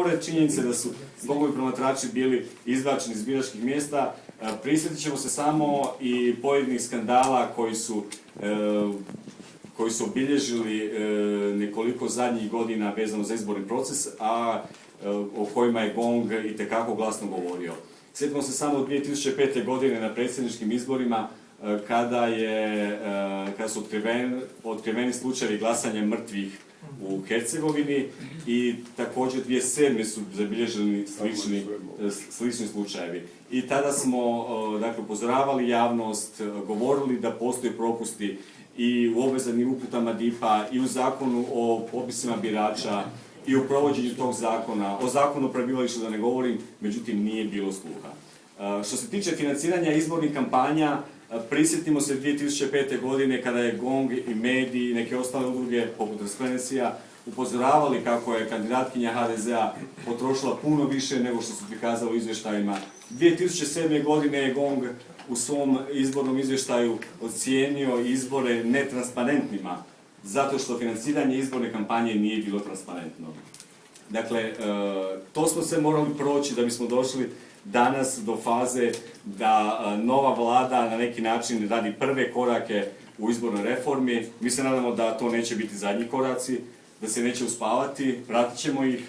pored činjenice da su GONG-ovi promatrači bili izbačeni iz biračkih mjesta, prisjetit ćemo se samo i pojedinih skandala koji su obilježili nekoliko zadnjih godina vezano za izborni proces, a o kojima je GONG itekako glasno govorio. Sjetimo se samo od 2005. godine na predsjedničkim izborima kada su otkriveni slučajevi glasanja mrtvih u Hercegovini i također 2007. su zabilježeni slični slučajevi. I tada smo upozoravali javnost, govorili da postoje propusti i u obvezanim uputama DIP-a i u zakonu o popisima birača i u provođenju tog zakona, o zakonu o prebivalištu da ne govorim, međutim nije bilo sluha. Što se tiče financiranja izbornih kampanja, prisjetimo se 2005. godine kada je GONG i mediji i neke ostale udruge poput Transparencija upozoravali kako je kandidatkinja HDZ-a potrošila puno više nego što su prikazali u izvještajima. 2007. godine je GONG u svom izbornom izvještaju ocijenio izbore netransparentnima, zato što financiranje izborne kampanje nije bilo transparentno. Dakle, to smo se morali proći da bismo došli danas do faze da nova vlada na neki način radi prve korake u izbornoj reformi. Mi se nadamo da to neće biti zadnji koraci, da se neće uspavati, pratit ćemo ih.